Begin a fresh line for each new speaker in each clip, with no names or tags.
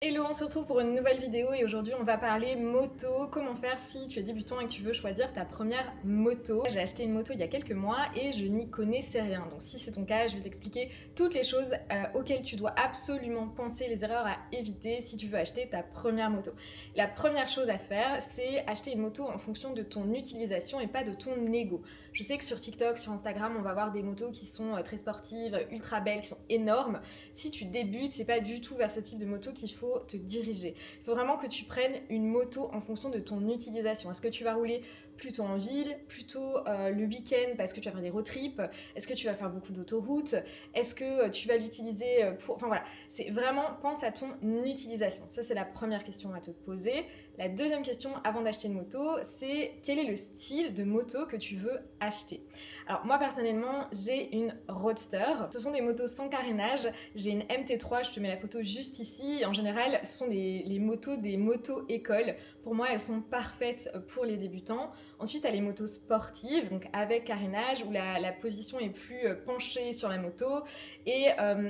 Hello, on se retrouve pour une nouvelle vidéo et aujourd'hui on va parler moto, comment faire si tu es débutant et que tu veux choisir ta première moto. J'ai acheté une moto il y a quelques mois et je n'y connaissais rien, donc si c'est ton cas je vais t'expliquer toutes les choses auxquelles tu dois absolument penser, les erreurs à éviter si tu veux acheter ta première moto. La première chose à faire c'est acheter une moto en fonction de ton utilisation et pas de ton ego. Je sais que sur TikTok, sur Instagram on va voir des motos qui sont très sportives, ultra belles, qui sont énormes. Si tu débutes, c'est pas du tout vers ce type de moto qu'il faut te diriger. Il faut vraiment que tu prennes une moto en fonction de ton utilisation. Est-ce que tu vas rouler plutôt en ville, plutôt le week-end parce que tu vas faire des road trips? Est-ce que tu vas faire beaucoup d'autoroutes? Est-ce que tu vas l'utiliser pour... Enfin voilà, c'est vraiment, pense à ton utilisation. Ça, c'est la première question à te poser. La deuxième question avant d'acheter une moto, c'est quel est le style de moto que tu veux acheter? Alors moi, personnellement, j'ai une Roadster. Ce sont des motos sans carénage. J'ai une MT3, je te mets la photo juste ici. En général, ce sont les motos des motos-écoles. Pour moi, elles sont parfaites pour les débutants. Ensuite, tu as les motos sportives, donc avec carénage, où la position est plus penchée sur la moto. Et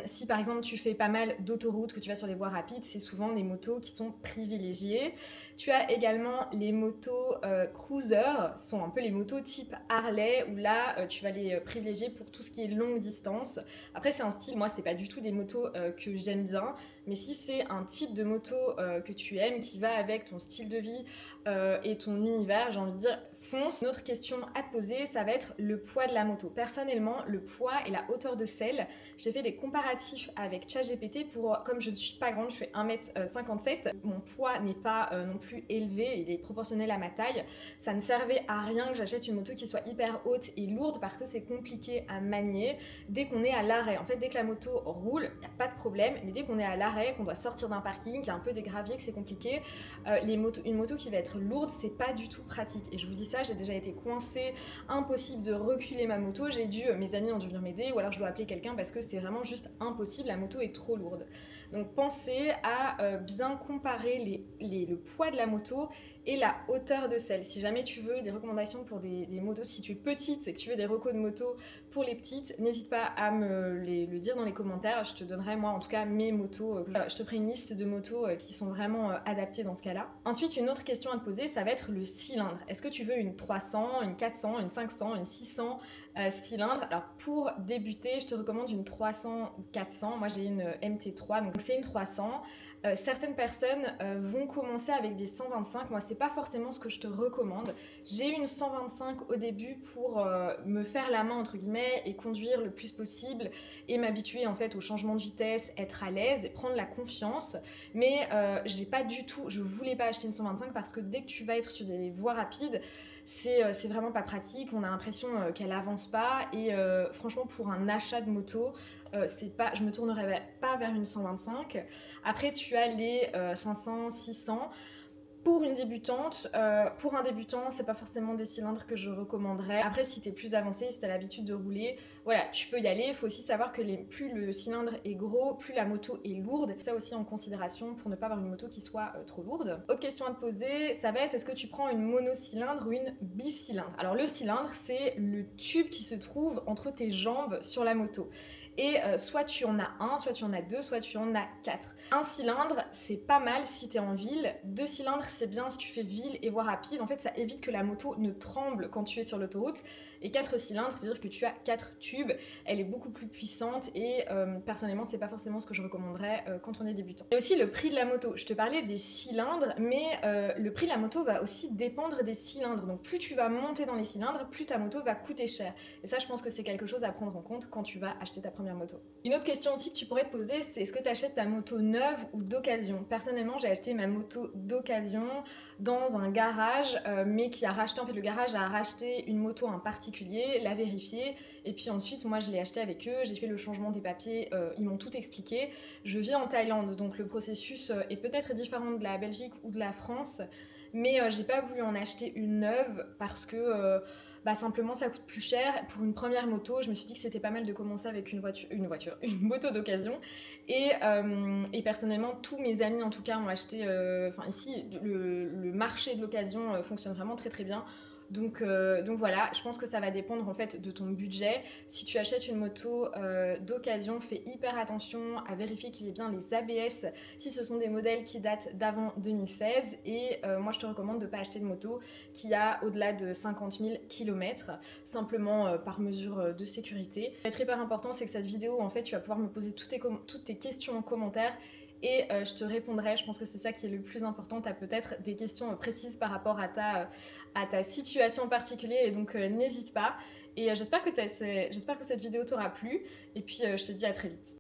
si par exemple tu fais pas mal d'autoroutes, que tu vas sur des voies rapides, c'est souvent des motos qui sont privilégiées. Tu as également les motos cruiser, ce sont un peu les motos type Harley, où là tu vas les privilégier pour tout ce qui est longue distance. Après c'est un style, moi c'est pas du tout des motos que j'aime bien, mais si c'est un type de moto que tu aimes, qui va avec ton style de vie et ton univers, j'ai envie de dire fonce. Une autre question à te poser, ça va être le poids de la moto. Personnellement, le poids et la hauteur de selle, j'ai fait des comparatifs avec ChatGPT pour, comme je ne suis pas grande, je fais 1m57, mon poids n'est pas non plus élevé, il est proportionnel à ma taille. Ça ne servait à rien que j'achète une moto qui soit hyper haute et lourde parce que c'est compliqué à manier dès qu'on est à l'arrêt. En fait, dès que la moto roule, il n'y a pas de problème, mais dès qu'on est à l'arrêt, qu'on doit sortir d'un parking, qu'il y a un peu des graviers, que c'est compliqué, une moto qui va être lourde, c'est pas du tout pratique. Et je vous dis ça, j'ai déjà été coincée, impossible de reculer ma moto, mes amis ont dû venir m'aider, ou alors je dois appeler quelqu'un parce que c'est vraiment juste impossible, la moto est trop lourde. Donc pensez à bien comparer le poids de la moto et la hauteur de selle. Si jamais tu veux des recommandations pour des motos, si tu es petite et que tu veux des recos de moto pour les petites, n'hésite pas à me le dire dans les commentaires. Je te donnerai moi en tout cas mes motos. Je te ferai une liste de motos qui sont vraiment adaptées dans ce cas-là. Ensuite, une autre question à te poser, ça va être le cylindre. Est-ce que tu veux une 300, une 400, une 500, une 600 cylindres? Alors pour débuter, je te recommande une 300 ou 400. Moi j'ai une MT3, donc c'est une 300. Certaines personnes vont commencer avec des 125. Moi, c'est pas forcément ce que je te recommande. J'ai une 125 au début pour me faire la main entre guillemets et conduire le plus possible et m'habituer en fait au changement de vitesse, être à l'aise et prendre la confiance. Mais je voulais pas acheter une 125 parce que dès que tu vas être sur des voies rapides, c'est vraiment pas pratique. On a l'impression qu'elle avance pas et franchement pour un achat de moto, je me tournerai pas vers une 125. Après, tu as les 500, 600. Pour une débutante, pour un débutant, c'est pas forcément des cylindres que je recommanderais. Après, si t'es plus avancé, si t'as l'habitude de rouler, voilà, tu peux y aller. Il faut aussi savoir que plus le cylindre est gros, plus la moto est lourde. Ça aussi en considération pour ne pas avoir une moto qui soit trop lourde. Autre question à te poser, ça va être est-ce que tu prends une monocylindre ou une bicylindre? Alors le cylindre, c'est le tube qui se trouve entre tes jambes sur la moto. Et soit tu en as un, soit tu en as deux, soit tu en as quatre. Un cylindre, c'est pas mal si t'es en ville. Deux cylindres, c'est bien si tu fais ville et voie rapide. En fait, ça évite que la moto ne tremble quand tu es sur l'autoroute. Et 4 cylindres, c'est-à-dire que tu as 4 tubes. Elle est beaucoup plus puissante et personnellement, c'est pas forcément ce que je recommanderais quand on est débutant. Et aussi le prix de la moto. Je te parlais des cylindres, mais le prix de la moto va aussi dépendre des cylindres. Donc plus tu vas monter dans les cylindres, plus ta moto va coûter cher. Et ça, je pense que c'est quelque chose à prendre en compte quand tu vas acheter ta première moto. Une autre question aussi que tu pourrais te poser, c'est est-ce que tu achètes ta moto neuve ou d'occasion? Personnellement, j'ai acheté ma moto d'occasion dans un garage, mais qui a racheté, en fait le garage a racheté une moto en particulier, l'a vérifiée, et puis ensuite moi je l'ai acheté avec eux, j'ai fait le changement des papiers, ils m'ont tout expliqué. Je vis en Thaïlande, donc le processus est peut-être différent de la Belgique ou de la France, mais j'ai pas voulu en acheter une neuve parce que simplement ça coûte plus cher. Pour une première moto, je me suis dit que c'était pas mal de commencer avec une moto d'occasion. Et personnellement, tous mes amis en tout cas ont acheté. Ici, le marché de l'occasion fonctionne vraiment très très bien. Donc voilà, je pense que ça va dépendre en fait de ton budget. Si tu achètes une moto d'occasion, fais hyper attention à vérifier qu'il y ait bien les ABS si ce sont des modèles qui datent d'avant 2016. Et moi je te recommande de ne pas acheter de moto qui a au-delà de 50 000 km, simplement par mesure de sécurité. Ce qui est très important, c'est que cette vidéo, en fait, tu vas pouvoir me poser toutes tes questions en commentaire et je te répondrai. Je pense que c'est ça qui est le plus important. Tu as peut-être des questions précises par rapport à ta situation particulière et donc n'hésite pas. Et j'espère que cette vidéo t'aura plu et puis je te dis à très vite.